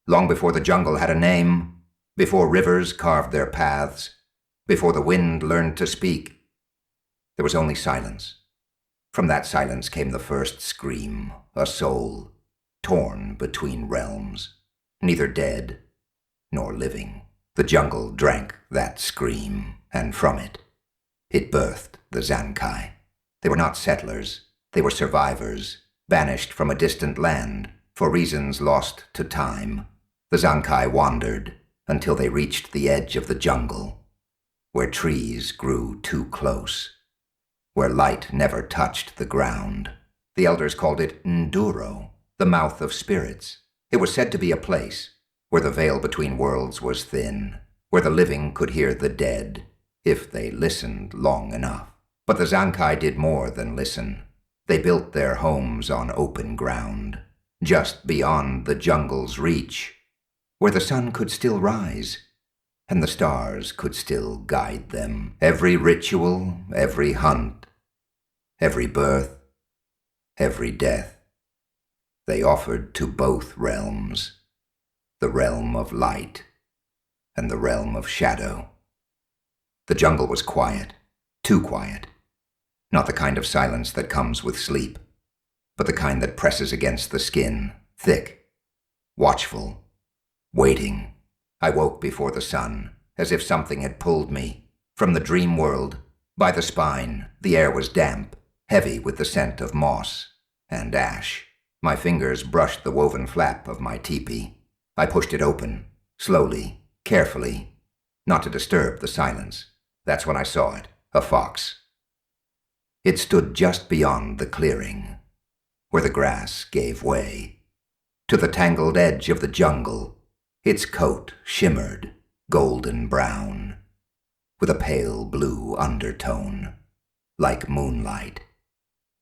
long before the jungle had a name, before rivers carved their paths, before the wind learned to speak. There was only silence. From that silence came the first scream, a soul, torn between realms, neither dead nor living. The jungle drank that scream, and from it birthed the Zankai. They were not settlers, they were survivors, banished from a distant land for reasons lost to time. The Zankai wandered until they reached the edge of the jungle, where trees grew too close, where light never touched the ground. The elders called it Nduro, the mouth of spirits. It was said to be a place where the veil between worlds was thin, where the living could hear the dead if they listened long enough. But the Zankai did more than listen. They built their homes on open ground, just beyond the jungle's reach, where the sun could still rise and the stars could still guide them. Every ritual, every hunt, every birth, every death, they offered to both realms, the realm of light and the realm of shadow. The jungle was quiet, too quiet. Not the kind of silence that comes with sleep, but the kind that presses against the skin, thick, watchful, waiting. I woke before the sun, as if something had pulled me from the dream world. By the spine, the air was damp, heavy with the scent of moss and ash. My fingers brushed the woven flap of my teepee. I pushed it open, slowly, carefully, not to disturb the silence. That's when I saw it, a fox. It stood just beyond the clearing, where the grass gave way to the tangled edge of the jungle. Its coat shimmered golden brown, with a pale blue undertone, like moonlight,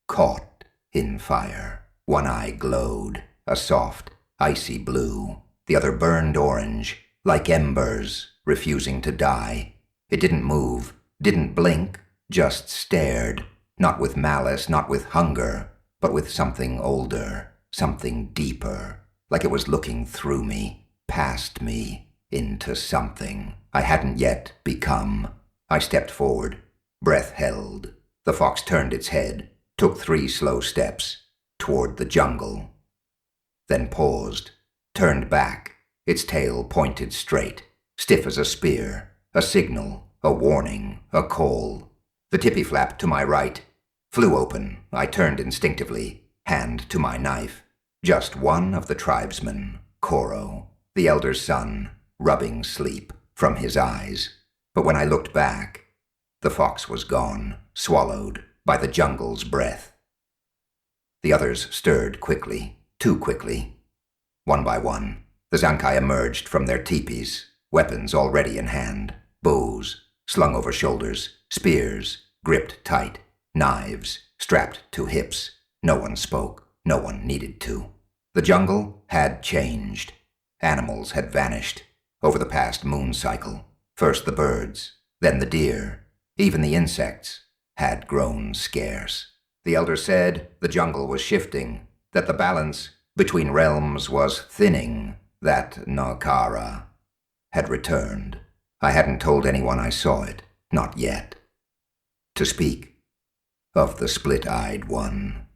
caught in fire. One eye glowed, a soft, icy blue. The other burned orange, like embers, refusing to die. It didn't move, didn't blink, just stared, not with malice, not with hunger, but with something older, something deeper, like it was looking through me, past me, into something I hadn't yet become. I stepped forward, breath held. The fox turned its head, took 3 slow steps toward the jungle, then paused, turned back, its tail pointed straight, stiff as a spear, a signal, a warning, a call. The tippy flap to my right flew open. I turned instinctively, hand to my knife. Just one of the tribesmen, Koro, the elder's son, rubbing sleep from his eyes. But when I looked back, the fox was gone, swallowed by the jungle's breath. The others stirred quickly, too quickly. One by one, the Zankai emerged from their teepees, weapons already in hand, bows slung over shoulders, spears gripped tight, knives strapped to hips. No one spoke, no one needed to. The jungle had changed. Animals had vanished over the past moon cycle. First the birds, then the deer, even the insects had grown scarce. The elder said the jungle was shifting, that the balance between realms was thinning, that Nakara had returned. I hadn't told anyone I saw it, not yet. To speak of the split-eyed one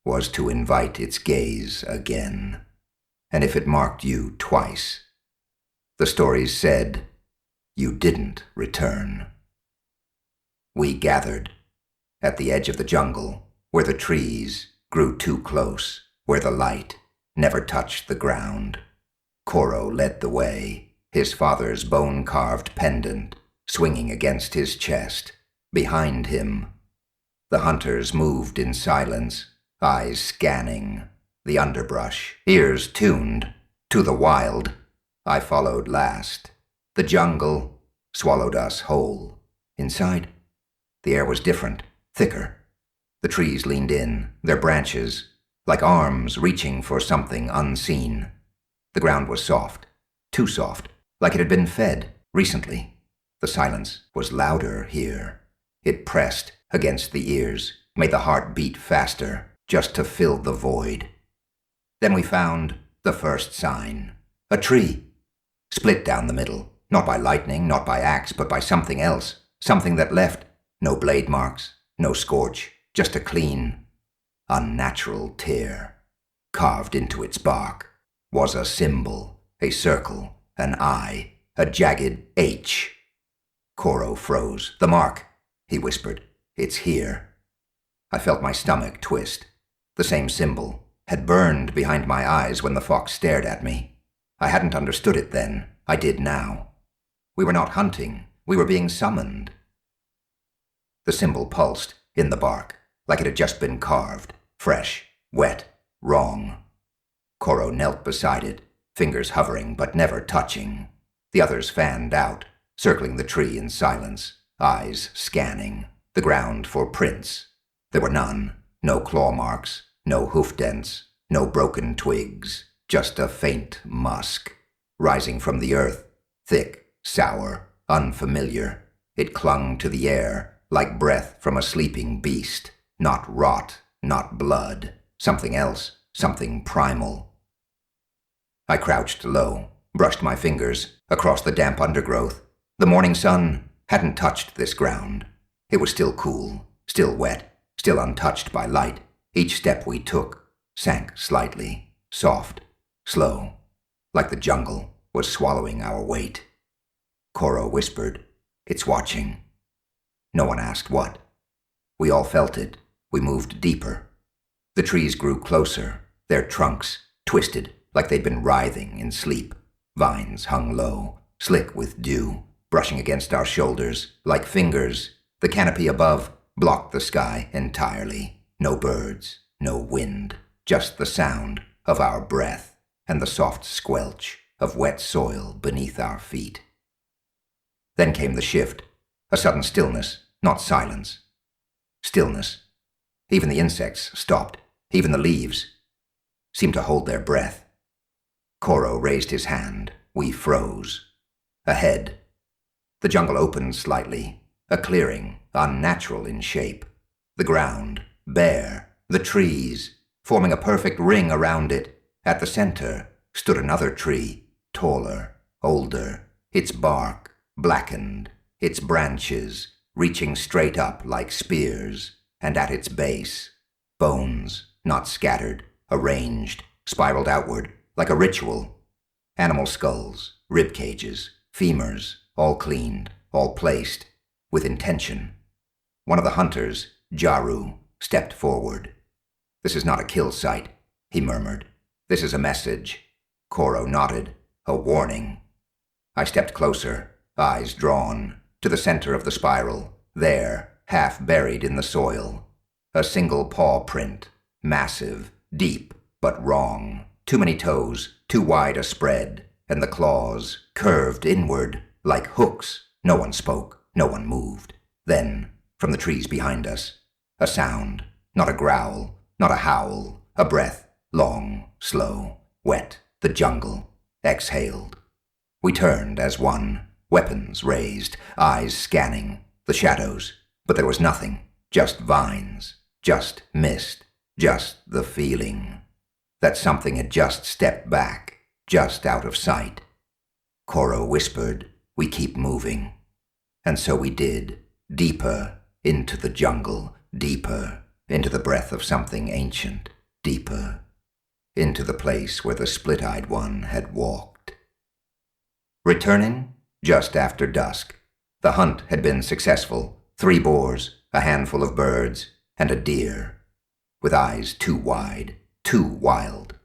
was to invite its gaze again, and if it marked you twice, the stories said you didn't return. We gathered at the edge of the jungle, where the trees grew too close, where the light never touched the ground. Koro led the way, his father's bone-carved pendant swinging against his chest. Behind him, the hunters moved in silence, eyes scanning the underbrush, ears tuned to the wild. I followed last. The jungle swallowed us whole. Inside, the air was different, thicker. The trees leaned in, their branches like arms reaching for something unseen. The ground was soft, too soft, like it had been fed recently. The silence was louder here. It pressed against the ears, made the heart beat faster, just to fill the void. Then we found the first sign, A tree. Split down the middle, not by lightning, not by axe, but by something else. Something that left no blade marks, no scorch, just a clean, unnatural tear. Carved into its bark was a symbol, a circle, an eye, a jagged H. Koro froze. The mark, he whispered. It's here. I felt my stomach twist. The same symbol had burned behind my eyes when the fox stared at me. I hadn't understood it then. I did now. We were not hunting. We were being summoned. The symbol pulsed in the bark, like it had just been carved, fresh, wet, wrong. Koro knelt beside it, fingers hovering but never touching. The others fanned out, circling the tree in silence, eyes scanning, the ground for prints. There were none, no claw marks, no hoof dents, no broken twigs, just a faint musk, rising from the earth, thick, sour, unfamiliar. It clung to the air, like breath from a sleeping beast, not rot, not blood, something else, something primal. I crouched low, brushed my fingers across the damp undergrowth. The morning sun hadn't touched this ground. It was still cool, still wet, still untouched by light. Each step we took sank slightly, soft, slow, like the jungle was swallowing our weight. Koro whispered, "It's watching." No one asked what. We all felt it. We moved deeper. The trees grew closer, their trunks twisted like they'd been writhing in sleep. Vines hung low, slick with dew, brushing against our shoulders like fingers. The canopy above blocked the sky entirely. No birds, no wind, just the sound of our breath and the soft squelch of wet soil beneath our feet. Then came the shift, a sudden stillness, not silence. Stillness. Even the insects stopped. Even the leaves seemed to hold their breath. Koro raised his hand. We froze. Ahead, the jungle opened slightly, a clearing, unnatural in shape. The ground, bare, the trees, forming a perfect ring around it. At the center stood another tree, taller, older, its bark blackened, its branches reaching straight up like spears, and at its base, bones, not scattered, arranged, spiraled outward, like a ritual. Animal skulls, rib cages, femurs, all cleaned, all placed, with intention. One of the hunters, Jaru, stepped forward. "This is not a kill site," he murmured. "This is a message." Koro nodded. "A warning." I stepped closer, eyes drawn, to the center of the spiral, there, half buried in the soil. A single paw print, massive, deep, but wrong. Too many toes, too wide a spread, and the claws curved inward like hooks. No one spoke, no one moved. Then, from the trees behind us, a sound, not a growl, not a howl, a breath, long, slow, wet. The jungle exhaled. We turned as one, weapons raised, eyes scanning, the shadows, but there was nothing, just vines, just mist, just the feeling that something had just stepped back, just out of sight. Koro whispered, "We keep moving." And so we did, deeper into the jungle, deeper into the breath of something ancient, deeper into the place where the split-eyed one had walked. Returning just after dusk, the hunt had been successful. 3 boars, a handful of birds, and a deer, with eyes too wide, too wild.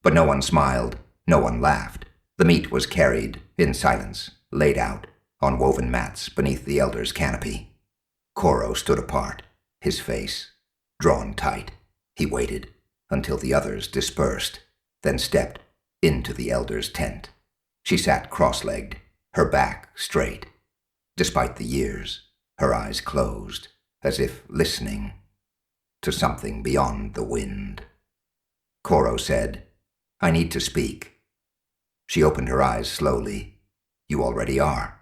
But no one smiled, no one laughed. The meat was carried in silence, laid out on woven mats beneath the elder's canopy. Koro stood apart, his face drawn tight. He waited until the others dispersed, then stepped into the elder's tent. She sat cross-legged, her back straight. Despite the years, her eyes closed, as if listening to something beyond the wind. Koro said, "I need to speak." She opened her eyes slowly. "You already are."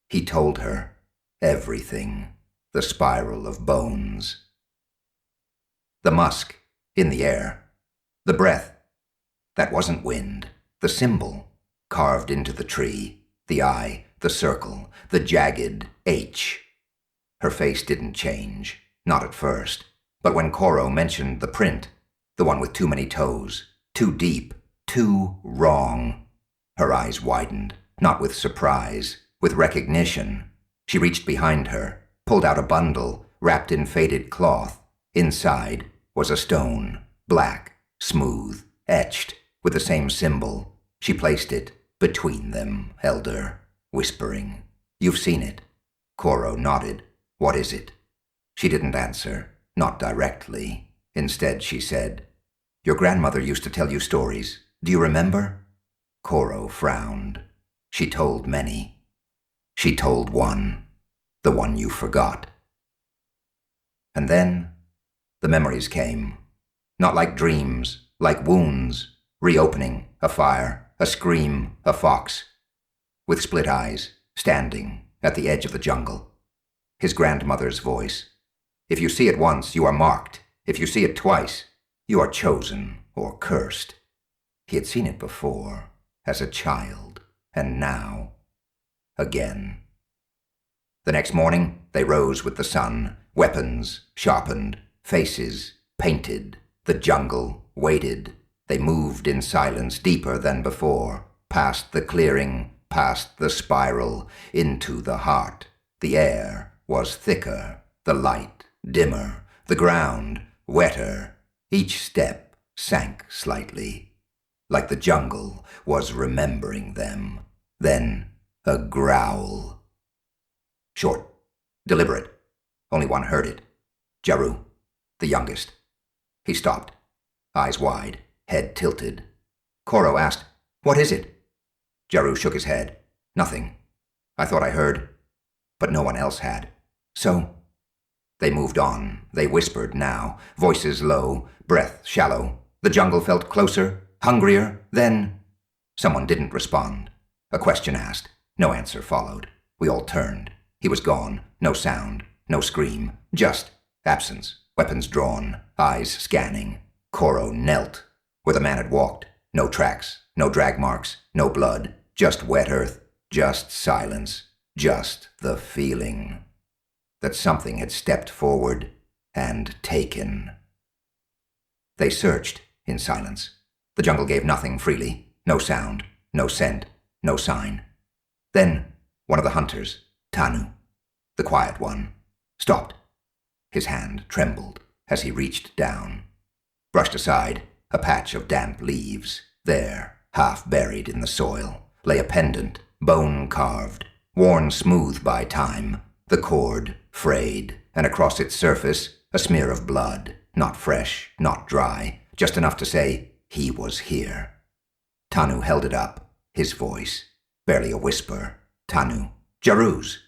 He told her everything, the spiral of bones. The musk in the air, the breath that wasn't wind, The symbol, carved into the tree, the eye, the circle, the jagged H. Her face didn't change, not at first, but when Koro mentioned the print, the one with too many toes, too deep, too wrong, her eyes widened, not with surprise, with recognition. She reached behind her, pulled out a bundle, wrapped in faded cloth. Inside was a stone, black, smooth, etched, with the same symbol. She placed it between them, Elder, whispering, "You've seen it." Koro nodded. "What is it?" She didn't answer, not directly. Instead, she said, "Your grandmother used to tell you stories. Do you remember?" Koro frowned. She told many. She told one, the one you forgot. And then the memories came, not like dreams, like wounds, reopening, a fire, a scream, a fox, with split eyes, standing at the edge of the jungle. His grandmother's voice. "If you see it once, you are marked. If you see it twice, you are chosen or cursed." He had seen it before, as a child, and now, again. The next morning, they rose with the sun, weapons sharpened, faces painted. The jungle waited. They moved in silence deeper than before, past the clearing, past the spiral, into the heart. The air was thicker, the light dimmer, the ground wetter. Each step sank slightly, like the jungle was remembering them. Then a growl. Short, deliberate. Only one heard it. Jaru, the youngest. He stopped, eyes wide, head tilted. Koro asked, "What is it?" Jaru shook his head. "Nothing. I thought I heard, but no one else had. So..." They moved on. They whispered now, voices low, breath shallow. The jungle felt closer, hungrier. Then someone didn't respond. A question asked. No answer followed. We all turned. He was gone. No sound, no scream. Just absence. Weapons drawn, eyes scanning. Koro knelt where the man had walked. No tracks, no drag marks, no blood. Just wet earth, just silence, just the feeling that something had stepped forward and taken. They searched in silence. The jungle gave nothing freely. No sound, no scent, no sign. Then one of the hunters, Tanu, the quiet one, stopped. His hand trembled as he reached down, brushed aside a patch of damp leaves. There, half buried in the soil, lay a pendant, bone-carved, worn smooth by time, the cord frayed, and across its surface a smear of blood, not fresh, not dry, just enough to say he was here. Tanu held it up, his voice, barely a whisper. "Tanu, Jaru's."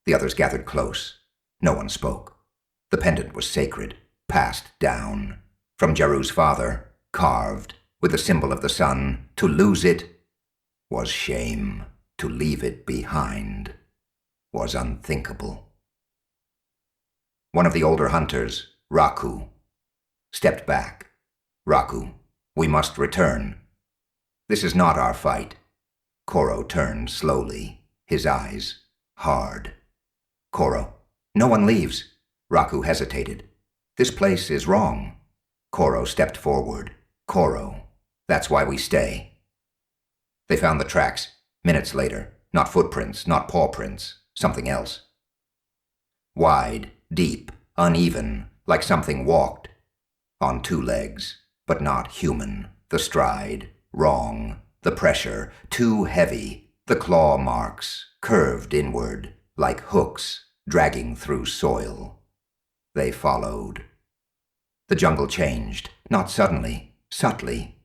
The others gathered close. No one spoke. The pendant was sacred, passed down. From Jaru's father, carved, with the symbol of the sun. To lose it was shame. To leave it behind was unthinkable. One of the older hunters, Raku, stepped back. "Raku, we must return. This is not our fight." Koro turned slowly, his eyes hard. "Koro, no one leaves." Raku hesitated. "This place is wrong." Koro stepped forward. "Koro, that's why we stay." They found the tracks, minutes later. Not footprints, not paw prints, something else. Wide, deep, uneven, like something walked. On two legs, but not human. The stride, wrong. The pressure, too heavy. The claw marks, curved inward, like hooks, dragging through soil. They followed. The jungle changed, not suddenly, subtly.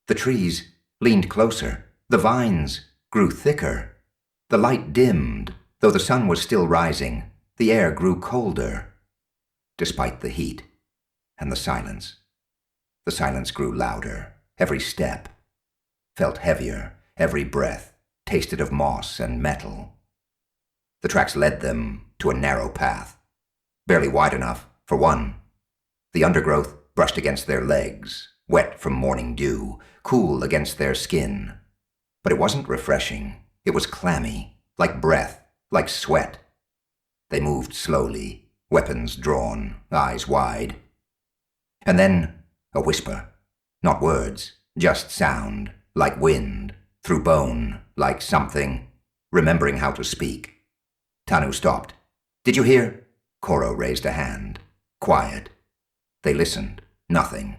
The trees leaned closer. The vines grew thicker. The light dimmed, though the sun was still rising. The air grew colder, despite the heat, and the silence. The silence grew louder. Every step felt heavier. Every breath tasted of moss and metal. The tracks led them to a narrow path, barely wide enough for one. The undergrowth brushed against their legs, wet from morning dew, cool against their skin. But it wasn't refreshing. It was clammy, like breath, like sweat. They moved slowly, weapons drawn, eyes wide. And then a whisper. Not words, just sound, like wind, through bone, like something, remembering how to speak. Tanu stopped. "Did you hear?" Koro raised a hand. Quiet. They listened. Nothing.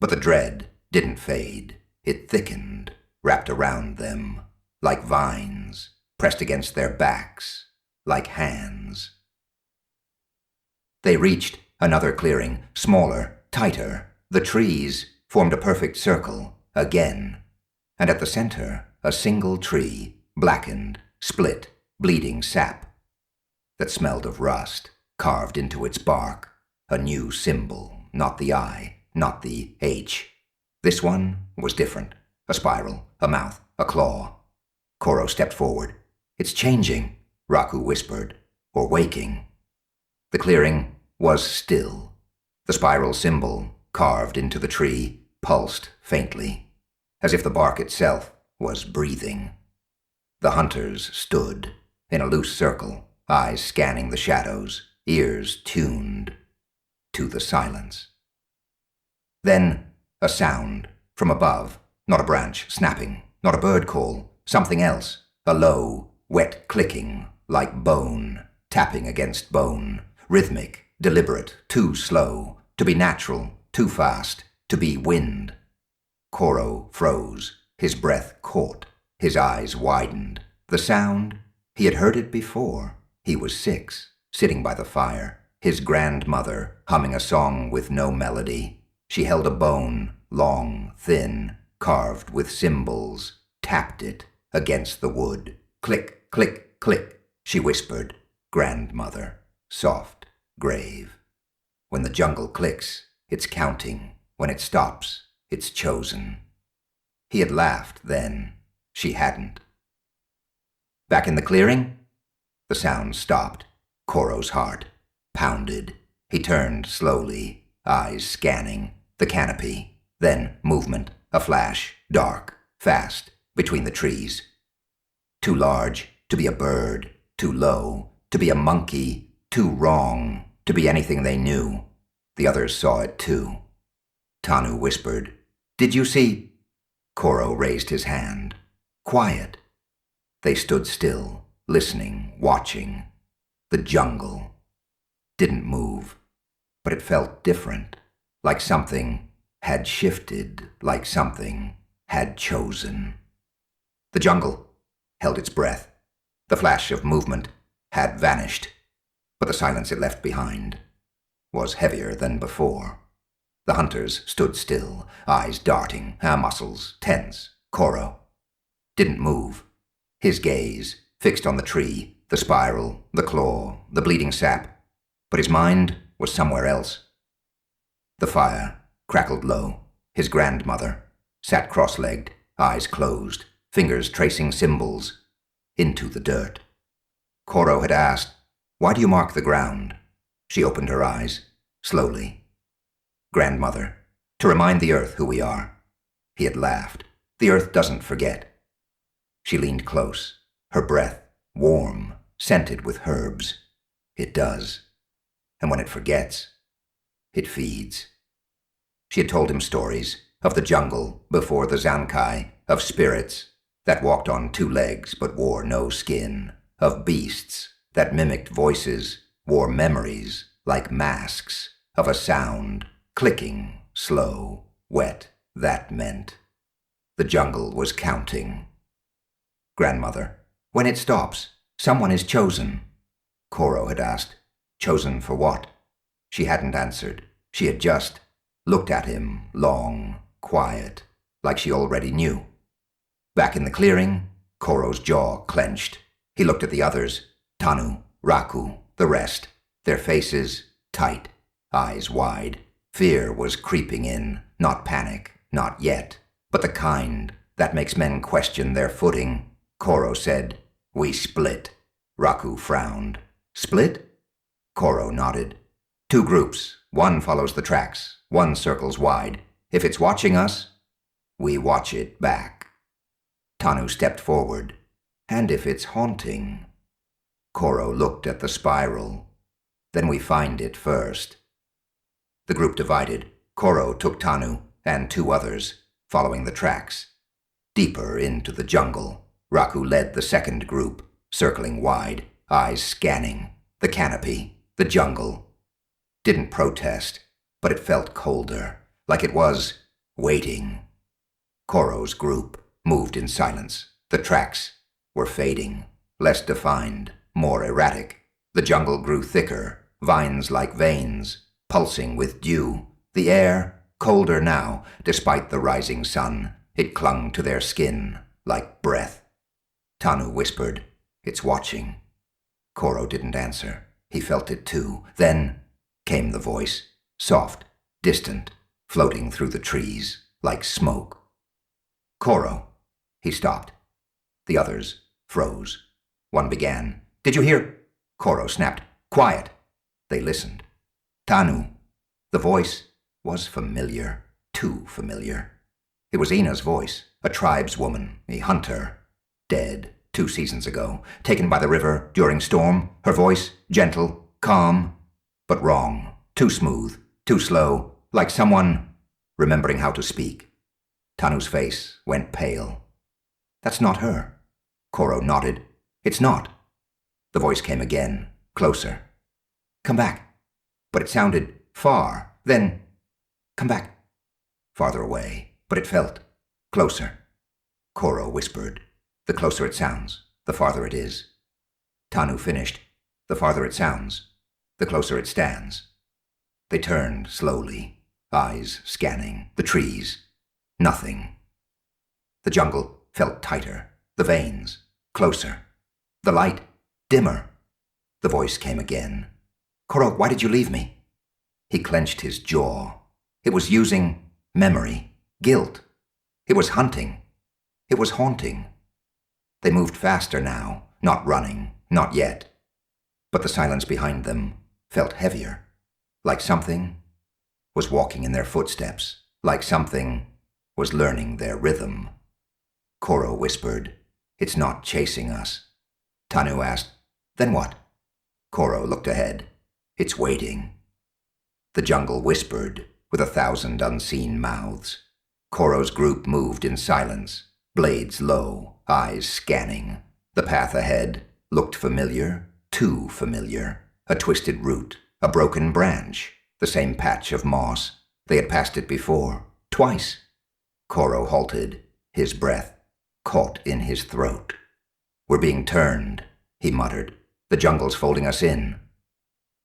But the dread didn't fade. It thickened, wrapped around them, like vines, pressed against their backs, like hands. They reached another clearing, smaller, tighter. The trees formed a perfect circle, again. And at the center, a single tree, blackened, split, bleeding sap, that smelled of rust, carved into its bark. A new symbol, not the I, not the H. This one was different. A spiral, a mouth, a claw. Koro stepped forward. "It's changing," Raku whispered, "or waking." The clearing was still. The spiral symbol, carved into the tree, pulsed faintly, as if the bark itself was breathing. The hunters stood in a loose circle, eyes scanning the shadows, ears tuned to the silence. Then a sound from above, not a branch snapping, not a bird call, something else, a low, wet clicking, like bone, tapping against bone, rhythmic, deliberate, too slow, to be natural, too fast, to be wind. Koro froze, his breath caught, his eyes widened. The sound, he had heard it before. He was 6, sitting by the fire, his grandmother humming a song with no melody. She held a bone, long, thin, carved with symbols, tapped it against the wood. "Click, click, click," she whispered. Grandmother, soft, grave. When the jungle clicks, it's counting. When it stops, it's chosen. He had laughed then. She hadn't. Back in the clearing? The sound stopped. Koro's heart pounded. He turned slowly, eyes scanning the canopy. Then movement, a flash, dark, fast, between the trees. Too large to be a bird, too low to be a monkey, too wrong to be anything they knew. The others saw it too. Tanu whispered, "Did you see?" Koro raised his hand. Quiet. They stood still, listening, watching. The jungle didn't move, but it felt different, like something had shifted, like something had chosen. The jungle held its breath. The flash of movement had vanished, but the silence it left behind was heavier than before. The hunters stood still, eyes darting, muscles tense. Koro didn't move. His gaze fixed on the tree, the spiral, the claw, the bleeding sap, but his mind was somewhere else. The fire crackled low. His grandmother sat cross-legged, eyes closed, fingers tracing symbols into the dirt. Koro had asked, "Why do you mark the ground?" She opened her eyes, slowly. "Grandmother, to remind the earth who we are." He had laughed. "The earth doesn't forget." She leaned close, her breath warm, scented with herbs. "It does. And when it forgets, it feeds." She had told him stories of the jungle before the Zankai, of spirits that walked on 2 legs but wore no skin, of beasts that mimicked voices, wore memories like masks, of a sound, clicking, slow, wet, that meant the jungle was counting. "Grandmother, when it stops, someone is chosen." Koro had asked, "Chosen for what?" She hadn't answered. She had just looked at him, long, quiet, like she already knew. Back in the clearing, Koro's jaw clenched. He looked at the others, Tanu, Raku, the rest, their faces tight, eyes wide. Fear was creeping in, not panic, not yet, but the kind that makes men question their footing. Koro said, "We split." Raku frowned. "Split?" Koro nodded. 2 groups. One follows the tracks. One circles wide. If it's watching us, we watch it back. Tanu stepped forward. And if it's haunting? Koro looked at the spiral. Then we find it first. The group divided. Koro took Tanu and 2 others, following the tracks. Deeper into the jungle, Raku led the second group, circling wide, eyes scanning. The canopy, the jungle. Didn't protest, but it felt colder, like it was waiting. Koro's group moved in silence. The tracks were fading, less defined, more erratic. The jungle grew thicker, vines like veins, pulsing with dew. The air, colder now, despite the rising sun. It clung to their skin like breath. Tanu whispered, "It's watching." Koro didn't answer. He felt it too. Then came the voice, soft, distant, floating through the trees like smoke. "Koro." He stopped. The others froze. One began, "Did you hear?" Koro snapped, "Quiet." They listened. "Tanu." The voice was familiar, too familiar. It was Ina's voice, a tribeswoman, a hunter, dead 2 seasons ago, taken by the river during storm. Her voice, gentle, calm, but wrong, too smooth, too slow, like someone remembering how to speak. Tanu's face went pale. "That's not her." Koro nodded. "It's not." The voice came again, closer. "Come back." But it sounded far. Then, "Come back." Farther away, but it felt closer. Koro whispered, "The closer it sounds, the farther it is." Tanu finished, "The farther it sounds, the closer it stands." They turned slowly, eyes scanning the trees. Nothing. The jungle felt tighter, the veins closer, the light dimmer. The voice came again. "Koro, why did you leave me?" He clenched his jaw. It was using memory, guilt. It was hunting. It was haunting. They moved faster now, not running, not yet. But the silence behind them felt heavier, like something was walking in their footsteps, like something was learning their rhythm. Koro whispered, "It's not chasing us." Tanu asked, "Then what?" Koro looked ahead. "It's waiting." The jungle whispered with 1,000 unseen mouths. Koro's group moved in silence, blades low, eyes scanning. The path ahead looked familiar, too familiar. A twisted root, a broken branch, the same patch of moss. They had passed it before, twice. Koro halted, his breath caught in his throat. "We're being turned," he muttered. "The jungle's folding us in."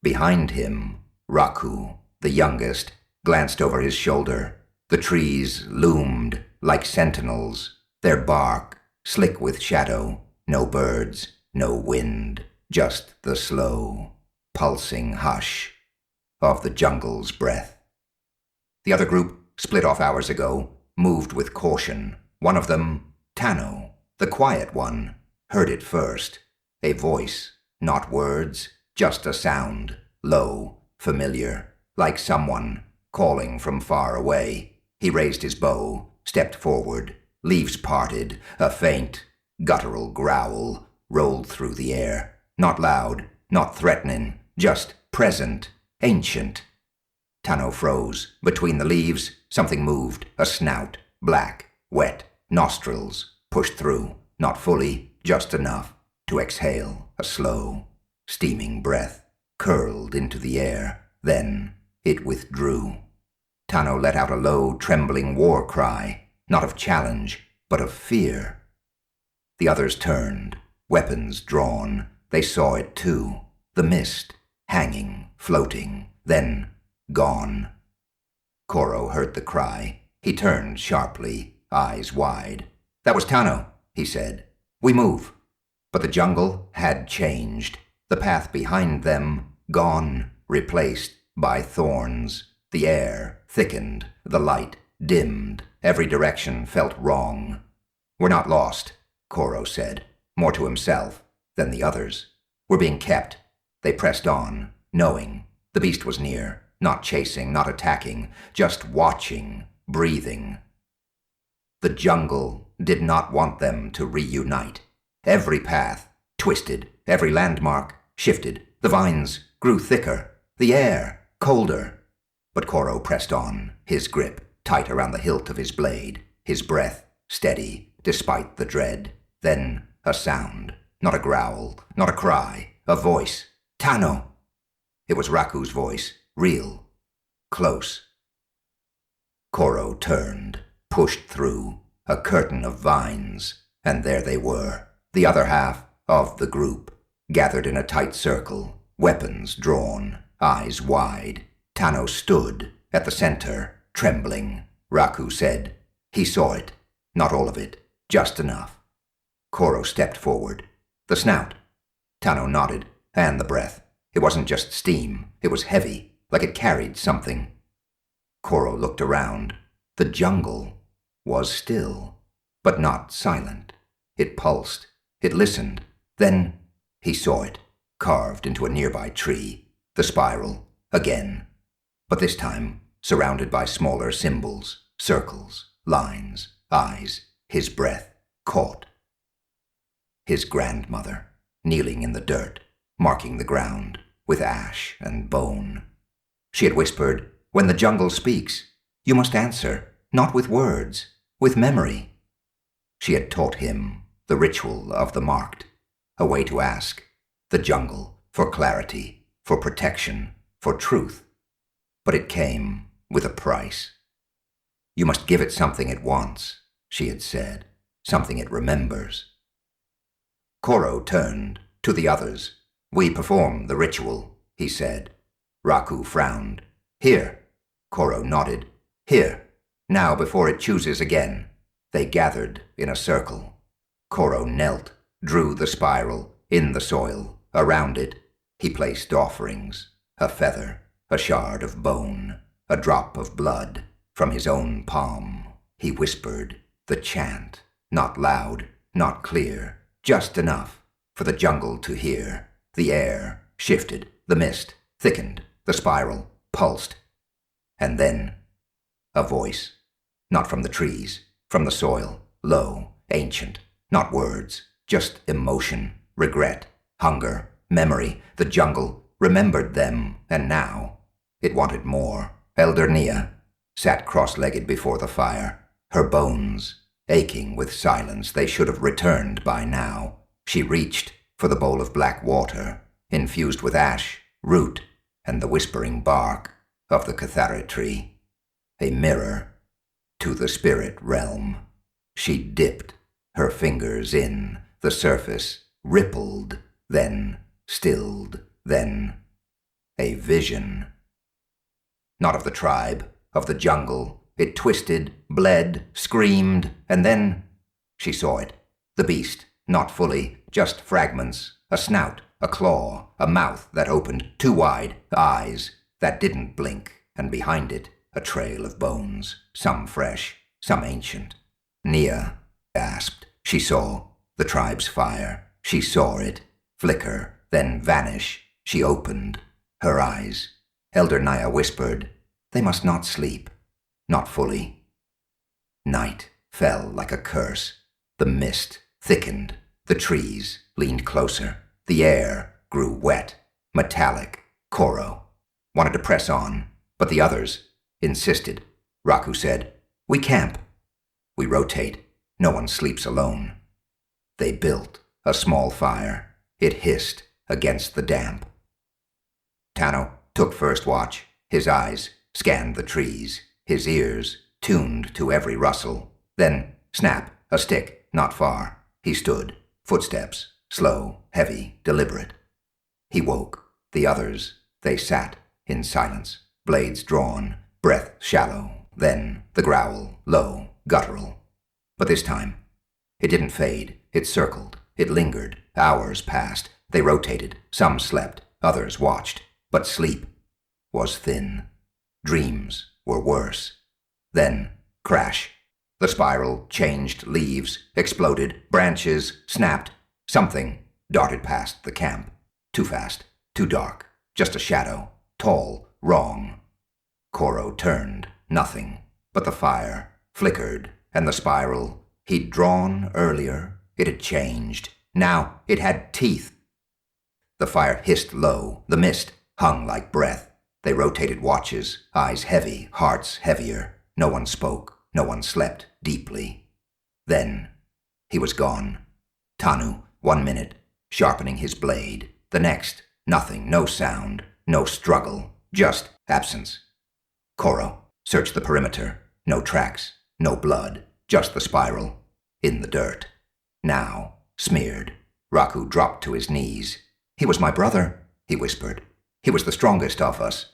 Behind him, Raku, the youngest, glanced over his shoulder. The trees loomed like sentinels, their bark slick with shadow. No birds, no wind, just the slow, pulsing hush of the jungle's breath. The other group, split off hours ago, moved with caution. One of them, Tanu, the quiet one, heard it first. A voice, not words, just a sound, low, familiar, like someone calling from far away. He raised his bow, stepped forward. Leaves parted, a faint, guttural growl rolled through the air. Not loud, not threatening, just present, ancient. Tanu froze. Between the leaves, something moved. A snout, black, wet, nostrils pushed through, not fully, just enough to exhale. A slow, steaming breath curled into the air. Then it withdrew. Tanu let out a low, trembling war cry. Not of challenge, but of fear. The others turned, weapons drawn. They saw it too. The mist, hanging, floating, then gone. Koro heard the cry. He turned sharply, eyes wide. "That was Tanu," he said. "We move." But the jungle had changed. The path behind them, gone, replaced by thorns. The air thickened, the light dimmed. Every direction felt wrong. "We're not lost," Koro said, more to himself than the others. "We're being kept." They pressed on, knowing the beast was near, not chasing, not attacking, just watching, breathing. The jungle did not want them to reunite. Every path twisted, every landmark shifted. The vines grew thicker, the air colder. But Koro pressed on, his grip tight around the hilt of his blade, his breath steady despite the dread. Then a sound, not a growl, not a cry, a voice. Tano! It was Raku's voice, real, close. Koro turned, pushed through a curtain of vines, and there they were, the other half of the group, gathered in a tight circle, weapons drawn, eyes wide. Tano stood at the center, trembling. Raku said he saw it, not all of it, just enough. Koro stepped forward. The snout. Tano nodded, and the breath. It wasn't just steam, it was heavy, like it carried something. Koro looked around. The jungle was still, but not silent. It pulsed, it listened. Then he saw it, carved into a nearby tree. The spiral, again. But this time, surrounded by smaller symbols, circles, lines, eyes. His breath caught. His grandmother, kneeling in the dirt, marking the ground with ash and bone. She had whispered, "When the jungle speaks, you must answer, not with words, with memory." She had taught him the ritual of the marked, a way to ask the jungle for clarity, for protection, for truth. But it came with a price. "You must give it something it wants," she had said, "something it remembers." Koro turned to the others. "We perform the ritual," he said. Raku frowned. "Here." Koro nodded. "Here. Now before it chooses again." They gathered in a circle. Koro knelt, drew the spiral in the soil. Around it, he placed offerings. A feather, a shard of bone, a drop of blood. From his own palm, he whispered the chant, not loud, not clear, just enough for the jungle to hear. The air shifted, the mist thickened, the spiral pulsed. And then a voice, not from the trees, from the soil, low, ancient, not words, just emotion, regret, hunger, memory. The jungle remembered them, and now it wanted more. Elder Nia sat cross-legged before the fire, her bones aching with silence. They should have returned by now. She reached for the bowl of black water, infused with ash, root, and the whispering bark of the Cathara tree. A mirror to the spirit realm. She dipped her fingers in. The surface rippled, then stilled, then a vision. Not of the tribe, of the jungle. It twisted, bled, screamed, and then she saw it. The beast, not fully, just fragments. A snout, a claw, a mouth that opened too wide, eyes that didn't blink, and behind it, a trail of bones, some fresh, some ancient. Nia gasped. She saw the tribe's fire. She saw it flicker, then vanish. She opened her eyes. Elder Nia whispered, "They must not sleep. Not fully." Night fell like a curse. The mist thickened. The trees leaned closer. The air grew wet, metallic. Koro wanted to press on, but the others insisted. Raku said, "We camp. We rotate. No one sleeps alone." They built a small fire. It hissed against the damp. Tano took first watch. His eyes scanned the trees. His ears tuned to every rustle. Then, snap, a stick, not far. He stood, footsteps, slow, heavy, deliberate. He woke. The others, they sat in silence, blades drawn, breath shallow. Then the growl, low, guttural. But this time, it didn't fade. It circled. It lingered. Hours passed. They rotated. Some slept. Others watched. But sleep was thin. Dreams were worse. Then, crash. The spiral changed leaves, exploded, branches snapped. Something darted past the camp. Too fast, too dark. Just a shadow. Tall, wrong. Koro turned. Nothing. But the fire flickered, and the spiral he'd drawn earlier, it had changed. Now it had teeth. The fire hissed low, the mist hung like breath. They rotated watches, eyes heavy, hearts heavier. No one spoke, no one slept deeply. Then he was gone. Tanu, 1 minute, sharpening his blade. The next, nothing, no sound, no struggle, just absence. Koro searched the perimeter. No tracks, no blood, just the spiral. In the dirt. Now, smeared. Raku dropped to his knees. "He was my brother," he whispered. "He was the strongest of us."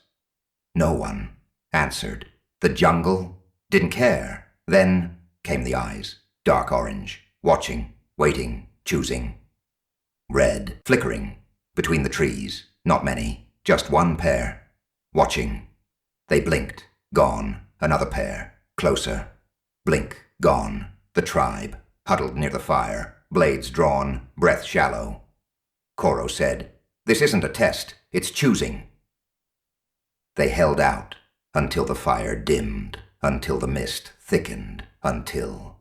No one answered. The jungle didn't care. Then came the eyes, dark orange, watching, waiting, choosing. Red, flickering, between the trees, not many, just one pair. Watching. They blinked, gone, another pair, closer. Blink, gone, the tribe, huddled near the fire, blades drawn, breath shallow. Koro said, "This isn't a test, it's choosing." They held out until the fire dimmed, until the mist thickened, until...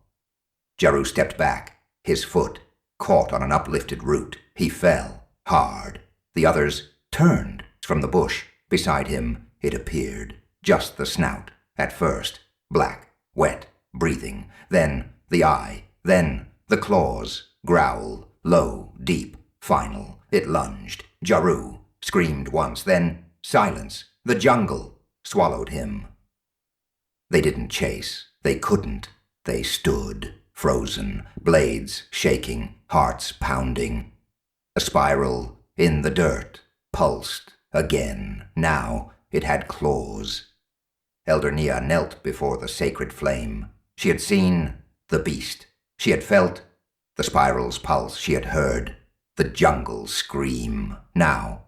Jaru stepped back, his foot caught on an uplifted root. He fell, hard. The others turned from the bush. Beside him, it appeared, just the snout, at first, black, wet, breathing, then the eye, then the claws, growl, low, deep, final. It lunged. Jaru screamed once, then silence. The jungle swallowed him. They didn't chase. They couldn't. They stood, frozen, blades shaking, hearts pounding. A spiral in the dirt pulsed again. Now it had claws. Elder Nia knelt before the sacred flame. She had seen the beast. She had felt the spiral's pulse. She had heard the jungle scream. Now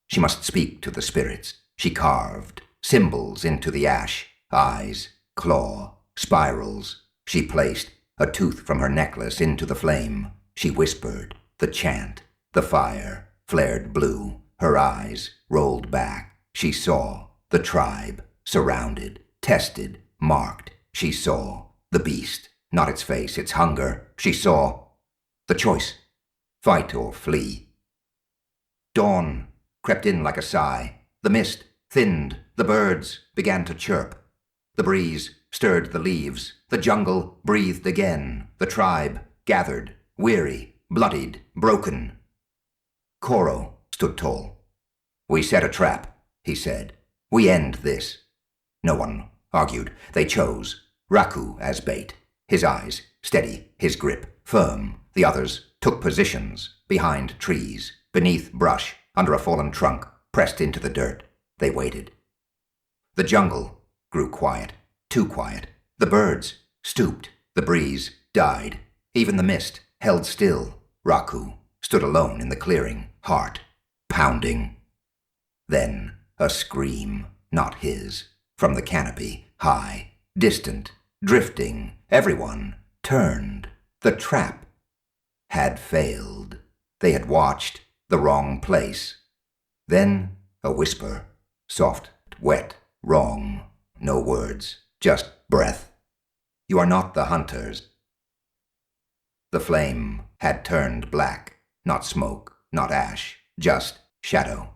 she must speak to the spirits. She carved symbols into the ash, eyes, claw, spirals. She placed a tooth from her necklace into the flame. She whispered the chant. The fire flared blue. Her eyes rolled back. She saw the tribe, surrounded, tested, marked. She saw the beast, not its face, its hunger. She saw the choice, fight or flee. Dawn crept in like a sigh. The mist thinned. The birds began to chirp. The breeze stirred the leaves. The jungle breathed again. The tribe gathered, weary, bloodied, broken. Koro stood tall. "We set a trap," he said. "We end this." No one argued. They chose Raku as bait. His eyes steady, his grip firm. The others took positions behind trees, beneath brush, under a fallen trunk, pressed into the dirt. They waited. The jungle grew quiet, too quiet. The birds stooped. The breeze died. Even the mist held still. Raku stood alone in the clearing, heart pounding. Then a scream, not his, from the canopy, high, distant, drifting. Everyone turned. The trap had failed. They had watched the wrong place. Then a whisper, soft, wet, wrong. No words, just breath. "You are not the hunters." The flame had turned black. Not smoke, not ash, just shadow.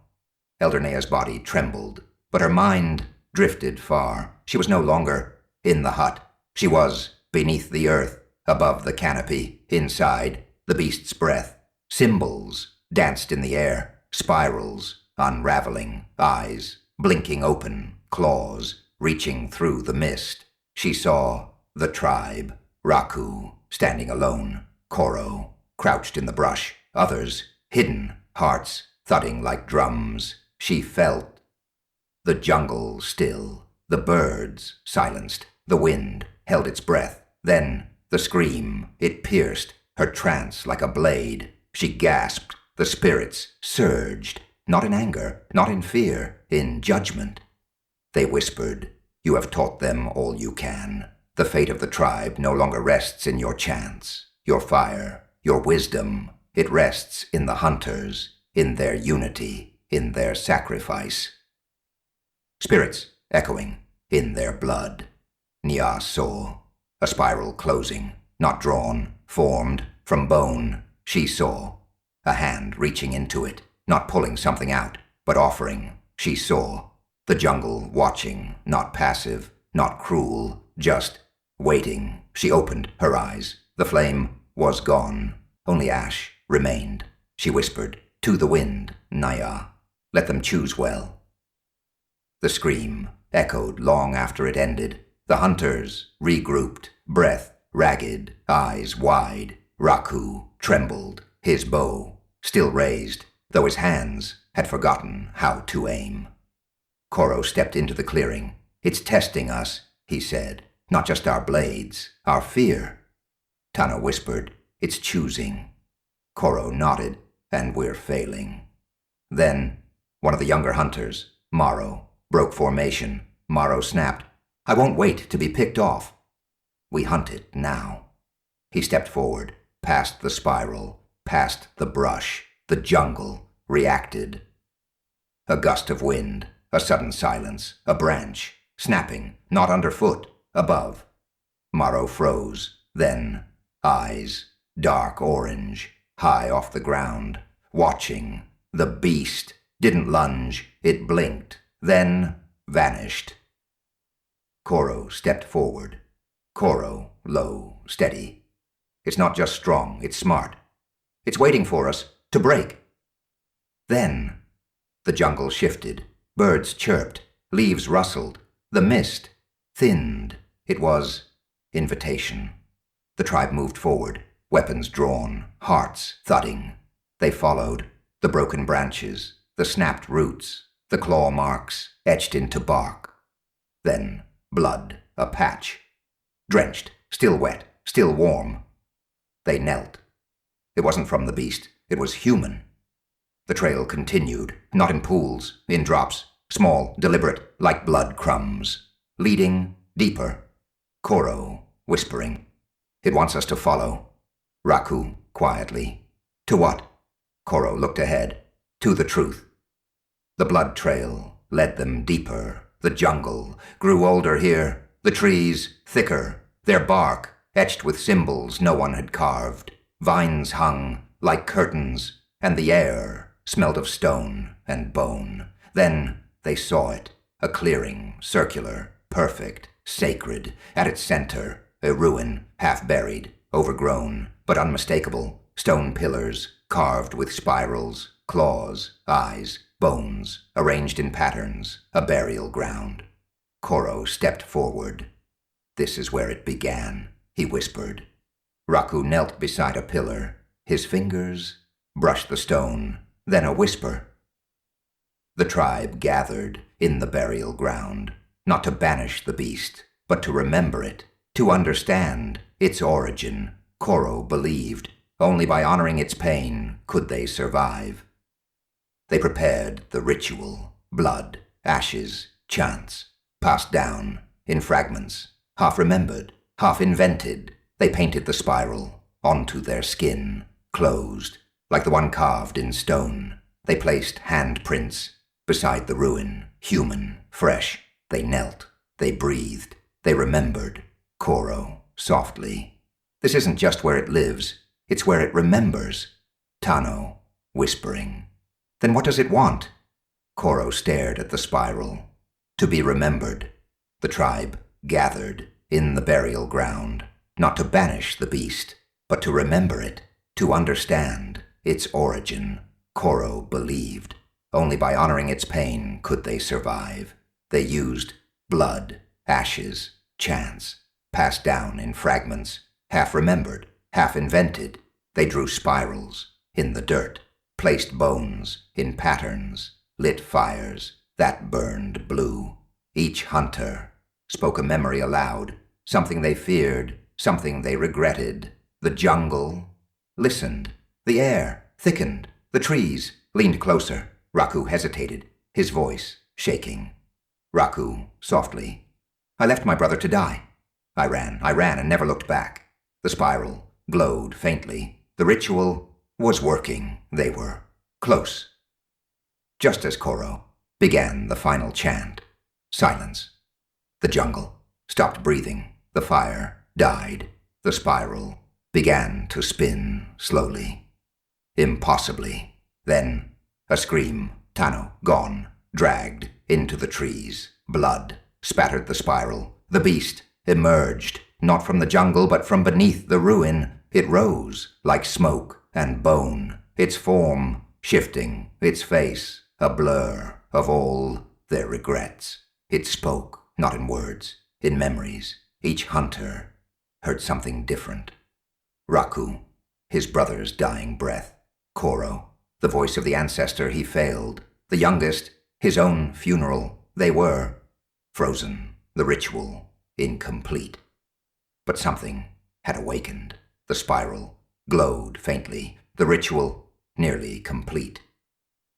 Elder Nea's body trembled, but her mind drifted far. She was no longer in the hut. She was beneath the earth, above the canopy, inside the beast's breath. Symbols danced in the air, spirals unraveling, eyes blinking open, claws reaching through the mist. She saw the tribe, Raku standing alone, Koro crouched in the brush, others hidden, hearts thudding like drums. She felt the jungle still, the birds silenced, the wind held its breath. Then the scream, it pierced her trance like a blade. She gasped, the spirits surged, not in anger, not in fear, in judgment. They whispered, "You have taught them all you can. The fate of the tribe no longer rests in your chants, your fire, your wisdom. It rests in the hunters, in their unity, in their sacrifice." Spirits echoing in their blood. Nia saw. A spiral closing, not drawn, formed, from bone. She saw. A hand reaching into it, not pulling something out, but offering. She saw. The jungle watching, not passive, not cruel, just waiting. She opened her eyes. The flame was gone. Only ash remained. She whispered, "To the wind, Naya. Let them choose well." The scream echoed long after it ended. The hunters regrouped, breath ragged, eyes wide. Raku trembled, his bow still raised, though his hands had forgotten how to aim. Koro stepped into the clearing. "It's testing us," he said. "Not just our blades, our fear." Tano whispered, "It's choosing." Koro nodded, "And we're failing." Then one of the younger hunters, Maro, broke formation. Maro snapped, "I won't wait to be picked off." "We hunt it now." He stepped forward, past the spiral, past the brush. The jungle reacted. A gust of wind, a sudden silence, a branch, snapping, not underfoot, above. Maro froze, then eyes, dark orange, high off the ground, watching. The beast didn't lunge, it blinked, then vanished. Koro stepped forward. Koro, low, steady. "It's not just strong, it's smart. It's waiting for us to break." Then the jungle shifted. Birds chirped. Leaves rustled. The mist thinned. It was invitation. The tribe moved forward, weapons drawn, hearts thudding. They followed. The broken branches, the snapped roots, the claw marks etched into bark. Then blood, a patch. Drenched, still wet, still warm. They knelt. It wasn't from the beast. It was human. The trail continued, not in pools, in drops, small, deliberate, like blood crumbs. Leading deeper. Koro whispering, "It wants us to follow." Raku quietly, "To what?" Koro looked ahead. "To the truth." The blood trail led them deeper. The jungle grew older here. The trees thicker. Their bark etched with symbols no one had carved. Vines hung like curtains, and the air smelled of stone and bone. Then they saw it, a clearing, circular, perfect, sacred. At its center, a ruin, half buried, overgrown, but unmistakable. Stone pillars, carved with spirals, claws, eyes, bones, arranged in patterns, a burial ground. Koro stepped forward. "This is where it began," he whispered. Raku knelt beside a pillar. His fingers brushed the stone, then a whisper. The tribe gathered in the burial ground, not to banish the beast, but to remember it, to understand its origin. Koro believed only by honoring its pain could they survive. They prepared the ritual, blood, ashes, chants, passed down in fragments, half remembered, half invented. They painted the spiral onto their skin, closed, like the one carved in stone. They placed handprints beside the ruin, human, fresh. They knelt, they breathed, they remembered. Koro, softly. "This isn't just where it lives, it's where it remembers." Tano, whispering. "Then what does it want?" Koro stared at the spiral. "To be remembered." The tribe gathered in the burial ground, not to banish the beast, but to remember it, to understand its origin. Koro believed only by honoring its pain could they survive. They used blood, ashes, chants, passed down in fragments, half remembered, half invented. They drew spirals in the dirt, placed bones in patterns, lit fires that burned blue. Each hunter spoke a memory aloud, something they feared, something they regretted. The jungle listened. The air thickened. The trees leaned closer. Raku hesitated, his voice shaking. Raku, softly. "I left my brother to die. I ran and never looked back." The spiral glowed faintly. The ritual was working. They were close. Just as Koro began the final chant, silence. The jungle stopped breathing. The fire died. The spiral began to spin slowly. Impossibly. Then a scream. Tano, gone, dragged into the trees. Blood spattered the spiral. The beast emerged, not from the jungle, but from beneath the ruin. It rose like smoke and bone, its form shifting, its face a blur of all their regrets. It spoke, not in words, in memories. Each hunter heard something different. Raku, his brother's dying breath. Koro, the voice of the ancestor he failed. The youngest, his own funeral. They were frozen, the ritual incomplete. But something had awakened. The spiral glowed faintly, the ritual nearly complete.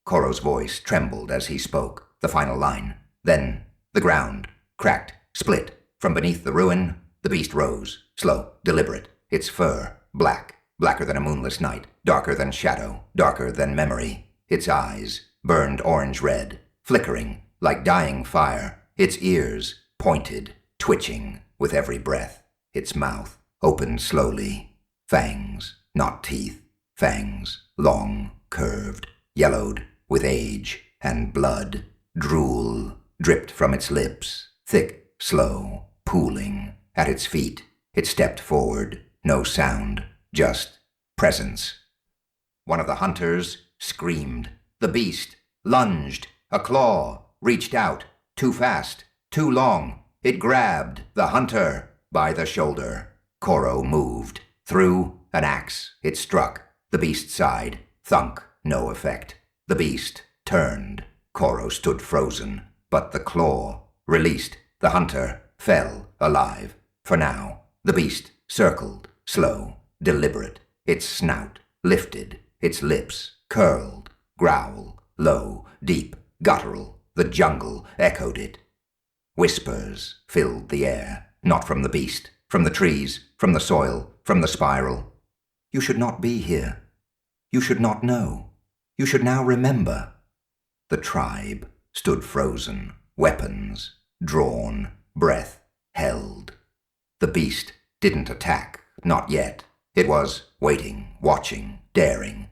Koro's voice trembled as he spoke, the final line. Then the ground cracked, split. From beneath the ruin, the beast rose, slow, deliberate, its fur black, blacker than a moonless night, darker than shadow, darker than memory. Its eyes burned orange-red, flickering like dying fire. Its ears pointed, twitching with every breath. Its mouth opened slowly. Fangs, not teeth. Fangs, long, curved, yellowed with age and blood. Drool dripped from its lips, thick, slow, pooling. At its feet, it stepped forward. No sound, just presence. One of the hunters screamed. The beast lunged. A claw reached out. Too fast, too long. It grabbed the hunter by the shoulder. Koro moved. Threw an axe. It struck the beast's side. Thunk, no effect. The beast turned. Koro stood frozen, but the claw released. The hunter fell alive. For now, the beast circled, slow, deliberate. Its snout lifted, its lips curled. Growl, low, deep, guttural. The jungle echoed it. Whispers filled the air, not from the beast, from the trees, from the soil, from the spiral. You should not be here. You should not know. You should now remember. The tribe stood frozen, weapons drawn, breath held. The beast didn't attack, not yet. It was waiting, watching, daring.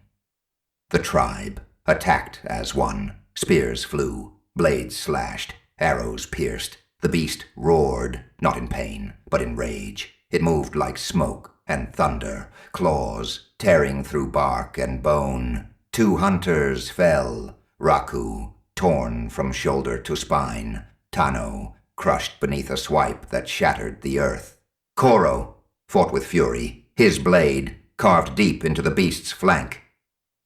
The tribe attacked as one. Spears flew, blades slashed, arrows pierced. The beast roared, not in pain, but in rage. It moved like smoke and thunder, claws tearing through bark and bone. 2 hunters fell. Raku, torn from shoulder to spine. Tano, crushed beneath a swipe that shattered the earth. Koro fought with fury, his blade carved deep into the beast's flank.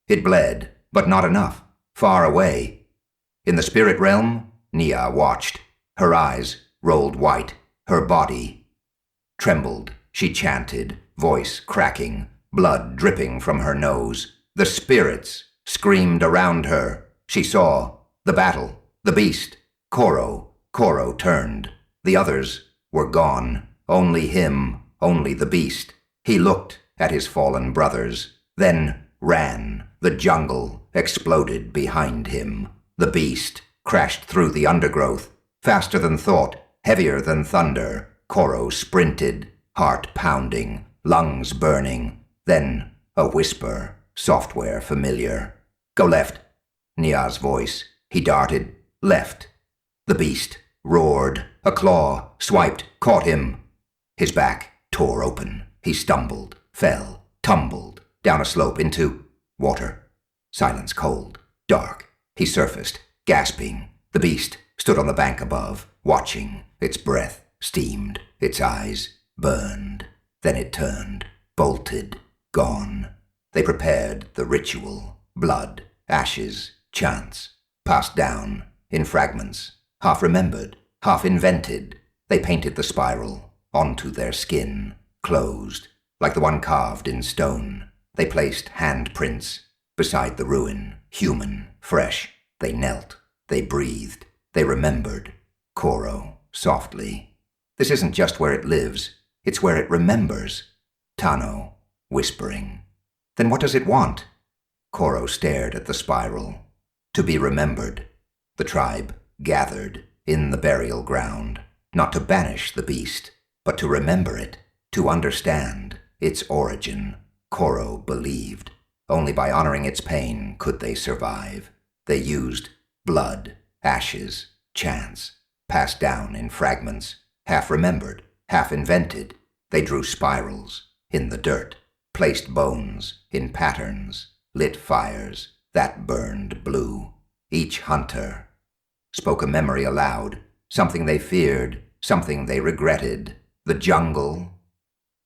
It bled, but not enough. Far away. In the spirit realm, Nia watched. Her eyes rolled white. Her body trembled. She chanted, voice cracking, blood dripping from her nose. The spirits screamed around her. She saw the battle, the beast. Koro turned. The others were gone. Only him, only the beast. He looked at his fallen brothers, then ran. The jungle exploded behind him. The beast crashed through the undergrowth, faster than thought, heavier than thunder. Koro sprinted, heart pounding, lungs burning. Then a whisper, software familiar. Go left. Nia's voice. He darted. Left. The beast roared. A claw swiped, caught him. His back tore open. He stumbled, fell, tumbled, down a slope into water. Silence, cold, dark. He surfaced, gasping. The beast stood on the bank above, watching. Its breath steamed. Its eyes burned. Then it turned, bolted, gone. They prepared the ritual. Blood, ashes, chants, passed down in fragments, half remembered, half invented. They painted the spiral onto their skin, closed, like the one carved in stone. They placed handprints beside the ruin, human, fresh. They knelt, they breathed, they remembered. Koro, softly. This isn't just where it lives, it's where it remembers. Tano, whispering. Then what does it want? Koro stared at the spiral. To be remembered. The tribe gathered in the burial ground. not to banish the beast, but to remember it, to understand its origin. Koro believed. Only by honoring its pain could they survive. They used blood, ashes, chants, passed down in fragments, half remembered, half invented. They drew spirals in the dirt, placed bones in patterns, lit fires that burned blue. Each hunter spoke a memory aloud, something they feared, something they regretted. The jungle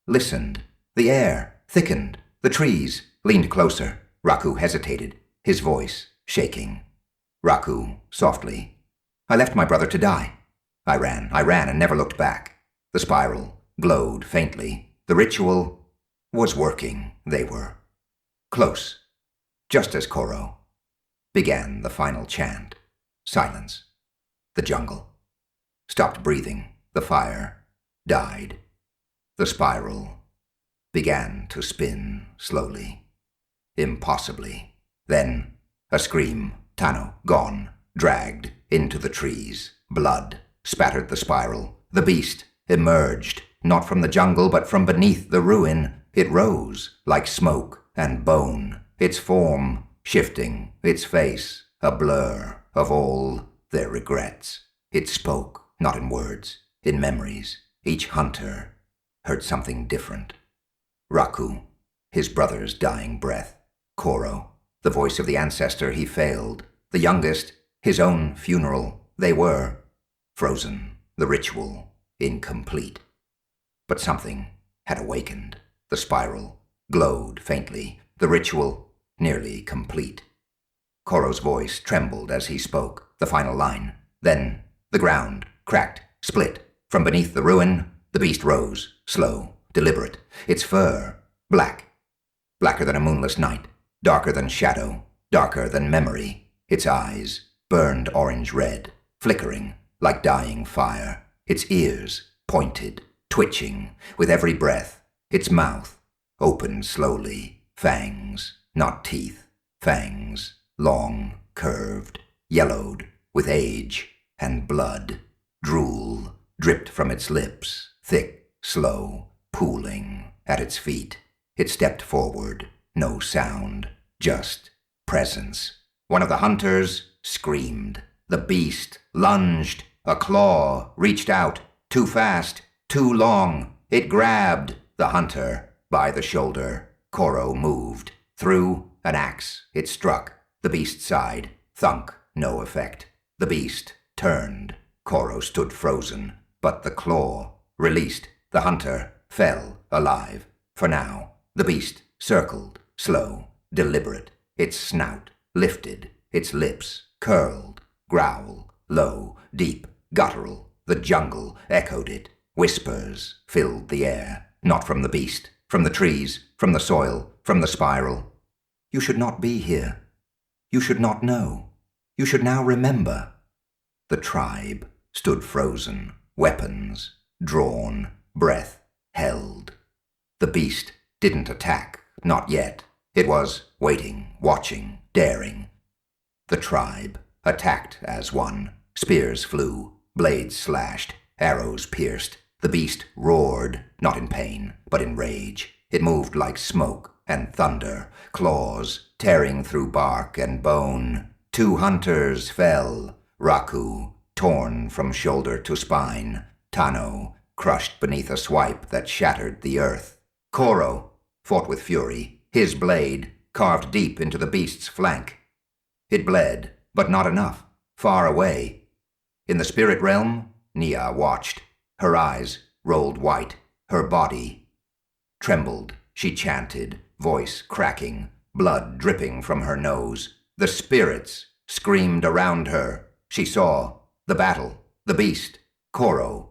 listened. The air thickened. The trees leaned closer. Raku hesitated, his voice shaking. Raku, softly, "I left my brother to die. I ran and never looked back." The spiral glowed faintly. The ritual was working. They were close. Just as Koro began the final chant, silence. The jungle stopped breathing. The fire died. The spiral began to spin slowly, impossibly. Then a scream. Tano, gone, dragged into the trees. Blood spattered the spiral. The beast emerged, not from the jungle, but from beneath the ruin. It rose like smoke and bone, its form shifting, its face a blur of all their regrets. It spoke, not in words, in memories. Each hunter heard something different. Raku, his brother's dying breath. Koro, the voice of the ancestor he failed. The youngest, his own funeral. They were frozen, the ritual incomplete. But something had awakened. The spiral glowed faintly, the ritual nearly complete. Koro's voice trembled as he spoke, the final line. Then the ground cracked, split. From beneath the ruin, the beast rose, slow, deliberate, its fur black, blacker than a moonless night, darker than shadow, darker than memory. Its eyes burned orange-red, flickering like dying fire. Its ears pointed, twitching with every breath. Its mouth opened slowly, fangs, not teeth, fangs, long, curved, yellowed with age and blood. Drool dripped from its lips, thick, slow, pooling at its feet. It stepped forward, no sound, just presence. One of the hunters screamed. The beast lunged. A claw reached out, too fast, too long. It grabbed the hunter by the shoulder. Koro moved. Threw an axe. It struck the beast's side. Thunk, no effect. The beast turned. Koro stood frozen, but the claw released. The hunter fell alive. For now, the beast circled, slow, deliberate. Its snout lifted, its lips curled. Growl, low, deep, guttural. The jungle echoed it. Whispers filled the air, not from the beast, from the trees, from the soil, from the spiral. You should not be here. You should not know. You should now remember. The tribe stood frozen, weapons drawn, breath held. The beast didn't attack, not yet. It was waiting, watching, daring. The tribe attacked as one. Spears flew, blades slashed, arrows pierced. The beast roared, not in pain, but in rage. It moved like smoke and thunder, claws tearing through bark and bone. 2 hunters fell. Raku, torn from shoulder to spine. Tano, crushed beneath a swipe that shattered the earth. Koro fought with fury, his blade carved deep into the beast's flank. It bled, but not enough. Far away, in the spirit realm, Nia watched. Her eyes rolled white. Her body trembled. She chanted, voice cracking, blood dripping from her nose. The spirits screamed around her. She saw the battle, the beast. Koro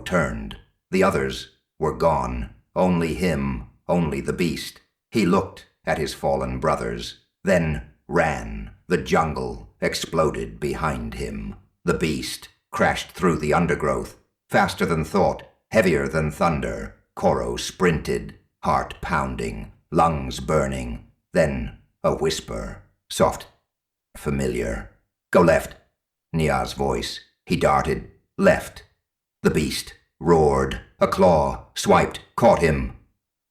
turned. The others were gone. Only him, only the beast. He looked at his fallen brothers, then ran. The jungle exploded behind him. The beast crashed through the undergrowth, faster than thought, heavier than thunder. Koro sprinted, heart pounding, lungs burning. Then a whisper, soft, familiar. Go left. Nia's voice. He darted left. The beast roared. A claw swiped, caught him.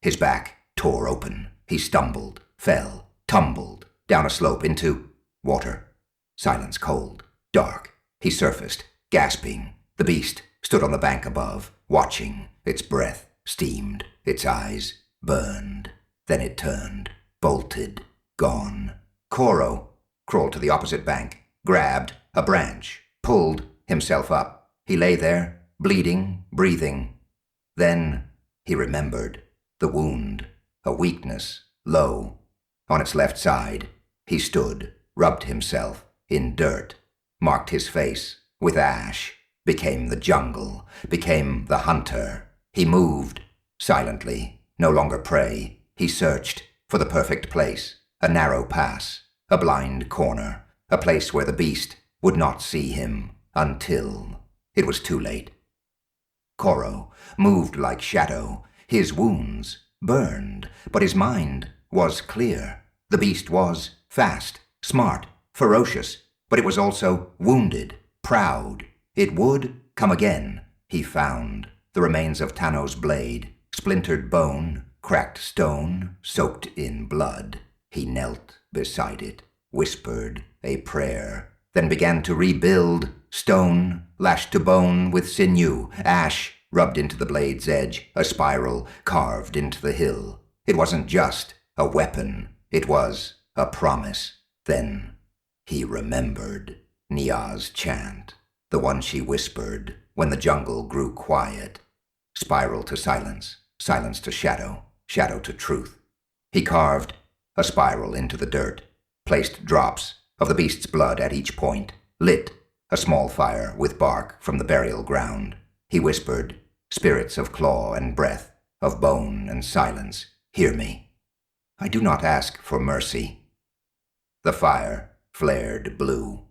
His back tore open. He stumbled, fell, tumbled, down a slope into water. Silence, cold, dark. He surfaced, gasping. The beast stood on the bank above, watching. Its breath steamed, its eyes burned. Then it turned, bolted, gone. Koro crawled to the opposite bank, grabbed a branch, pulled himself up. He lay there, bleeding, breathing. Then he remembered the wound, a weakness, low. On its left side, he stood, rubbed himself in dirt, marked his face with ash, became the jungle, became the hunter. He moved, silently, no longer prey. He searched for the perfect place, a narrow pass, a blind corner, a place where the beast would not see him until it was too late. Koro moved like shadow. His wounds burned, but his mind was clear. The beast was fast, smart, ferocious, but it was also wounded, proud. It would come again. He found the remains of Tano's blade, splintered bone, cracked stone, soaked in blood. He knelt beside it, whispered a prayer, then began to rebuild. Stone lashed to bone with sinew, ash rubbed into the blade's edge, a spiral carved into the hill. It wasn't just a weapon, it was a promise. Then he remembered Nia's chant, the one she whispered when the jungle grew quiet. Spiral to silence, silence to shadow, shadow to truth. He carved a spiral into the dirt, placed drops of the beast's blood at each point, lit a small fire with bark from the burial ground. He whispered, spirits of claw and breath, of bone and silence, hear me. I do not ask for mercy. The fire flared blue.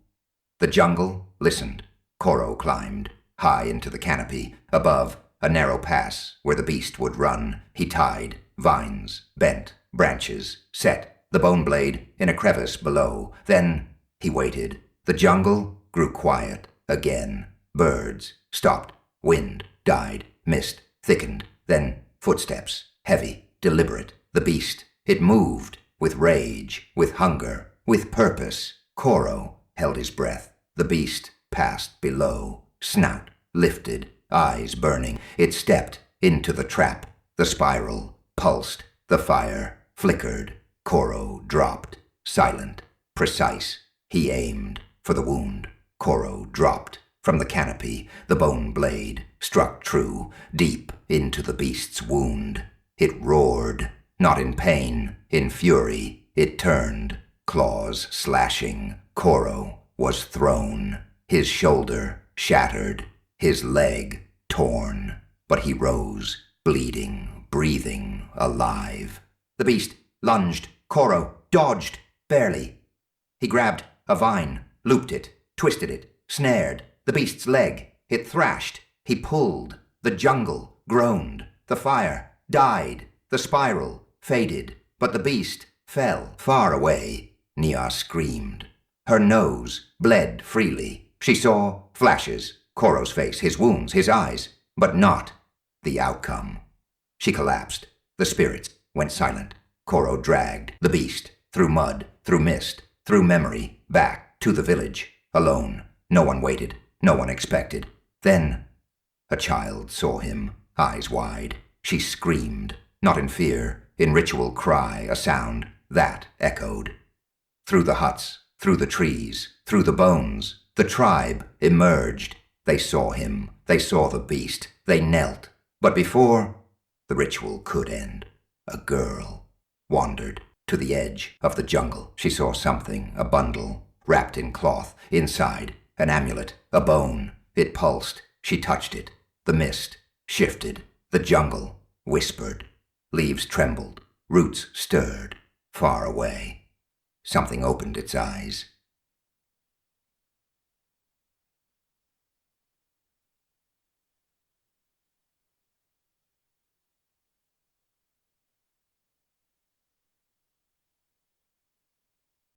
The jungle listened. Koro climbed high into the canopy, above a narrow pass where the beast would run. He tied vines, bent branches, set the bone blade in a crevice below. Then he waited. The jungle grew quiet again. Birds stopped. Wind died. Mist thickened. Then footsteps, heavy, deliberate. The beast, it moved with rage, with hunger, with purpose. Koro held his breath. The beast passed below, snout lifted, eyes burning. It stepped into the trap. The spiral pulsed. The fire flickered. Koro dropped, silent, precise. He aimed for the wound. Koro dropped from the canopy. The bone blade struck true, deep into the beast's wound. It roared, not in pain, in fury. It turned, claws slashing. Koro was thrown, his shoulder shattered, his leg torn. But he rose, bleeding, breathing, alive. The beast lunged. Koro dodged, barely. He grabbed a vine, looped it, twisted it, snared the beast's leg. It thrashed. He pulled. The jungle groaned. The fire died. The spiral faded. But the beast fell far away. Nia screamed. Her nose bled freely. She saw flashes, Koro's face, his wounds, his eyes, but not the outcome. She collapsed. The spirits went silent. Koro dragged the beast through mud, through mist, through memory, back to the village, alone. No one waited. No one expected. Then a child saw him, eyes wide. She screamed, not in fear, in ritual cry, a sound that echoed. Through the huts, through the trees, through the bones, the tribe emerged. They saw him. They saw the beast. They knelt. But before the ritual could end, a girl wandered to the edge of the jungle. She saw something, a bundle, wrapped in cloth. Inside, an amulet, a bone. It pulsed. She touched it. The mist shifted. The jungle whispered. Leaves trembled. Roots stirred. Far away. Something opened its eyes.